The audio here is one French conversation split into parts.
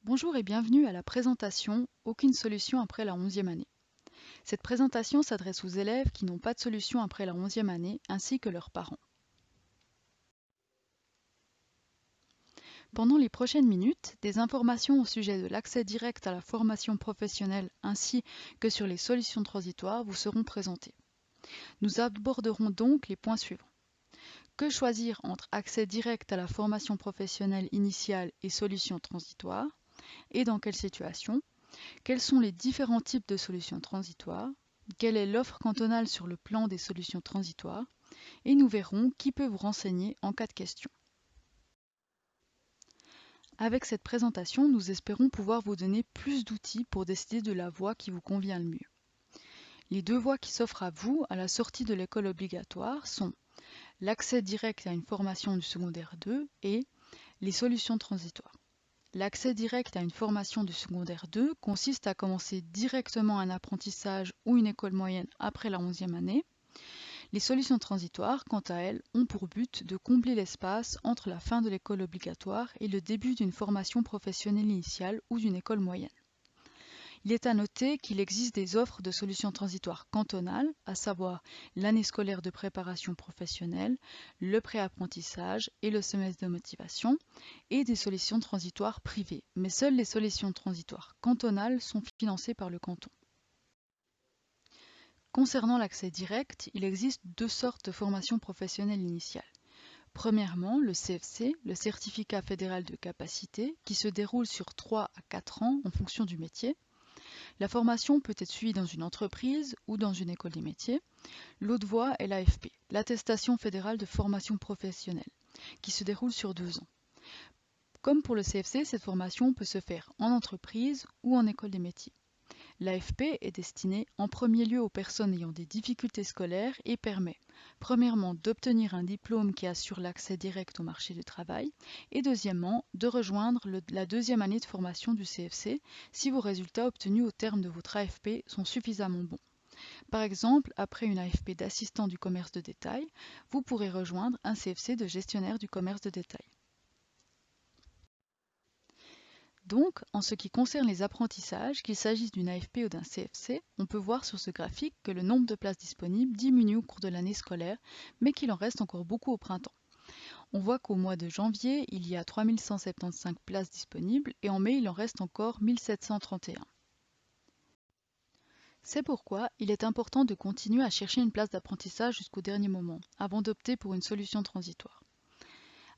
Bonjour et bienvenue à la présentation Aucune solution après la 11e année. Cette présentation s'adresse aux élèves qui n'ont pas de solution après la 11e année ainsi que leurs parents. Pendant les prochaines minutes, des informations au sujet de l'accès direct à la formation professionnelle ainsi que sur les solutions transitoires vous seront présentées. Nous aborderons donc les points suivants. Que choisir entre accès direct à la formation professionnelle initiale et solutions transitoires et dans quelles situations? Quels sont les différents types de solutions transitoires? Quelle est l'offre cantonale sur le plan des solutions transitoires? Et nous verrons qui peut vous renseigner en cas de question. Avec cette présentation, nous espérons pouvoir vous donner plus d'outils pour décider de la voie qui vous convient le mieux. Les deux voies qui s'offrent à vous à la sortie de l'école obligatoire sont l'accès direct à une formation du secondaire 2 et les solutions transitoires. L'accès direct à une formation du secondaire 2 consiste à commencer directement un apprentissage ou une école moyenne après la 11e année. Les solutions transitoires, quant à elles, ont pour but de combler l'espace entre la fin de l'école obligatoire et le début d'une formation professionnelle initiale ou d'une école moyenne. Il est à noter qu'il existe des offres de solutions transitoires cantonales, à savoir l'année scolaire de préparation professionnelle, le pré-apprentissage et le semestre de motivation, et des solutions transitoires privées, mais seules les solutions transitoires cantonales sont financées par le canton. Concernant l'accès direct, il existe deux sortes de formation professionnelle initiale. Premièrement, le CFC, le certificat fédéral de capacité, qui se déroule sur 3 à 4 ans en fonction du métier. La formation peut être suivie dans une entreprise ou dans une école des métiers. L'autre voie est l'AFP, l'attestation fédérale de formation professionnelle, qui se déroule sur 2 ans. Comme pour le CFC, cette formation peut se faire en entreprise ou en école des métiers. L'AFP est destinée en premier lieu aux personnes ayant des difficultés scolaires et permet, premièrement, d'obtenir un diplôme qui assure l'accès direct au marché du travail et deuxièmement, de rejoindre la deuxième année de formation du CFC si vos résultats obtenus au terme de votre AFP sont suffisamment bons. Par exemple, après une AFP d'assistant du commerce de détail, vous pourrez rejoindre un CFC de gestionnaire du commerce de détail. Donc, en ce qui concerne les apprentissages, qu'il s'agisse d'une AFP ou d'un CFC, on peut voir sur ce graphique que le nombre de places disponibles diminue au cours de l'année scolaire, mais qu'il en reste encore beaucoup au printemps. On voit qu'au mois de janvier, il y a 3175 places disponibles et en mai, il en reste encore 1731. C'est pourquoi il est important de continuer à chercher une place d'apprentissage jusqu'au dernier moment, avant d'opter pour une solution transitoire.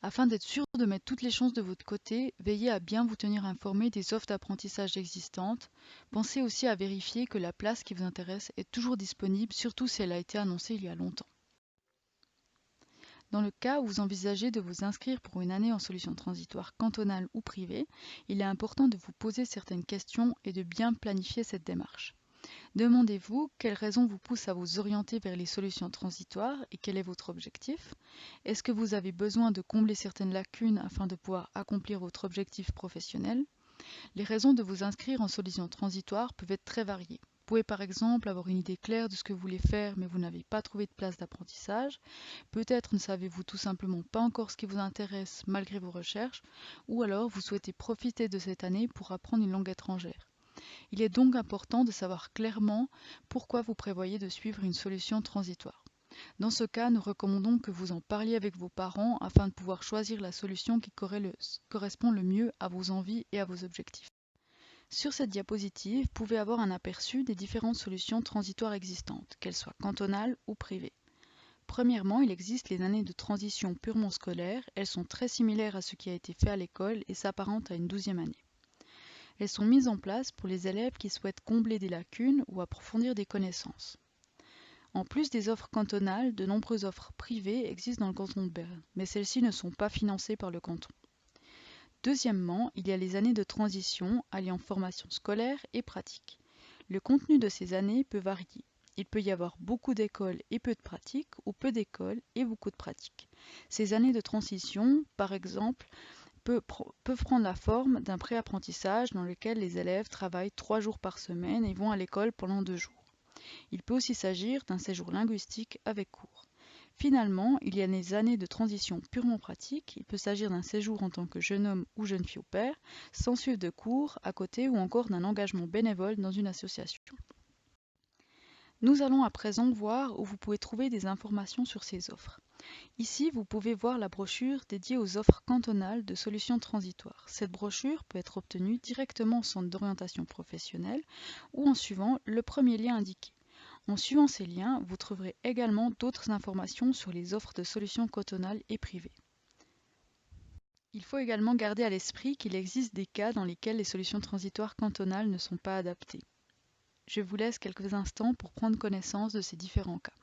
Afin d'être sûr de mettre toutes les chances de votre côté, veillez à bien vous tenir informé des offres d'apprentissage existantes. Pensez aussi à vérifier que la place qui vous intéresse est toujours disponible, surtout si elle a été annoncée il y a longtemps. Dans le cas où vous envisagez de vous inscrire pour une année en solution transitoire cantonale ou privée, il est important de vous poser certaines questions et de bien planifier cette démarche. Demandez-vous quelles raisons vous poussent à vous orienter vers les solutions transitoires et quel est votre objectif. Est-ce que vous avez besoin de combler certaines lacunes afin de pouvoir accomplir votre objectif professionnel? Les raisons de vous inscrire en solution transitoire peuvent être très variées. Vous pouvez par exemple avoir une idée claire de ce que vous voulez faire mais vous n'avez pas trouvé de place d'apprentissage. Peut-être ne savez-vous tout simplement pas encore ce qui vous intéresse malgré vos recherches. Ou alors vous souhaitez profiter de cette année pour apprendre une langue étrangère. Il est donc important de savoir clairement pourquoi vous prévoyez de suivre une solution transitoire. Dans ce cas, nous recommandons que vous en parliez avec vos parents afin de pouvoir choisir la solution qui correspond le mieux à vos envies et à vos objectifs. Sur cette diapositive, vous pouvez avoir un aperçu des différentes solutions transitoires existantes, qu'elles soient cantonales ou privées. Premièrement, il existe les années de transition purement scolaires. Elles sont très similaires à ce qui a été fait à l'école et s'apparentent à une 12e année. Elles sont mises en place pour les élèves qui souhaitent combler des lacunes ou approfondir des connaissances. En plus des offres cantonales, de nombreuses offres privées existent dans le canton de Berne, mais celles-ci ne sont pas financées par le canton. Deuxièmement, il y a les années de transition alliant formation scolaire et pratique. Le contenu de ces années peut varier. Il peut y avoir beaucoup d'écoles et peu de pratiques, ou peu d'écoles et beaucoup de pratiques. Ces années de transition, par exemple, peuvent prendre la forme d'un pré-apprentissage dans lequel les élèves travaillent 3 jours par semaine et vont à l'école pendant 2 jours. Il peut aussi s'agir d'un séjour linguistique avec cours. Finalement, il y a les années de transition purement pratiques. Il peut s'agir d'un séjour en tant que jeune homme ou jeune fille au pair, sans suivre de cours à côté ou encore d'un engagement bénévole dans une association. Nous allons à présent voir où vous pouvez trouver des informations sur ces offres. Ici, vous pouvez voir la brochure dédiée aux offres cantonales de solutions transitoires. Cette brochure peut être obtenue directement au centre d'orientation professionnelle ou en suivant le premier lien indiqué. En suivant ces liens, vous trouverez également d'autres informations sur les offres de solutions cantonales et privées. Il faut également garder à l'esprit qu'il existe des cas dans lesquels les solutions transitoires cantonales ne sont pas adaptées. Je vous laisse quelques instants pour prendre connaissance de ces différents cas.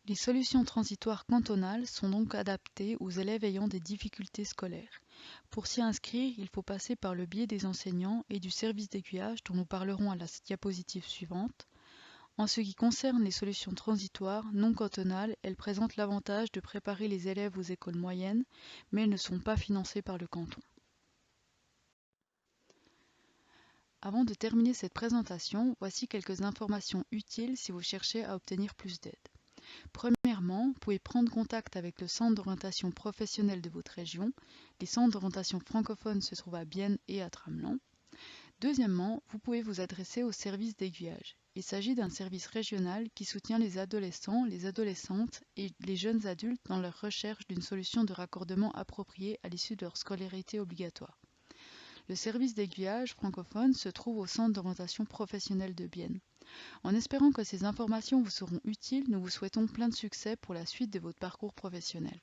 Les solutions transitoires cantonales sont donc adaptées aux élèves ayant des difficultés scolaires. Pour s'y inscrire, il faut passer par le biais des enseignants et du service d'aiguillage dont nous parlerons à la diapositive suivante. En ce qui concerne les solutions transitoires non cantonales, elles présentent l'avantage de préparer les élèves aux écoles moyennes, mais elles ne sont pas financées par le canton. Avant de terminer cette présentation, voici quelques informations utiles si vous cherchez à obtenir plus d'aide. Premièrement, vous pouvez prendre contact avec le centre d'orientation professionnelle de votre région. Les centres d'orientation francophones se trouvent à Bienne et à Tramelan. Deuxièmement, vous pouvez vous adresser au service d'aiguillage. Il s'agit d'un service régional qui soutient les adolescents, les adolescentes et les jeunes adultes dans leur recherche d'une solution de raccordement appropriée à l'issue de leur scolarité obligatoire. Le service d'aiguillage francophone se trouve au centre d'orientation professionnelle de Bienne. En espérant que ces informations vous seront utiles, nous vous souhaitons plein de succès pour la suite de votre parcours professionnel.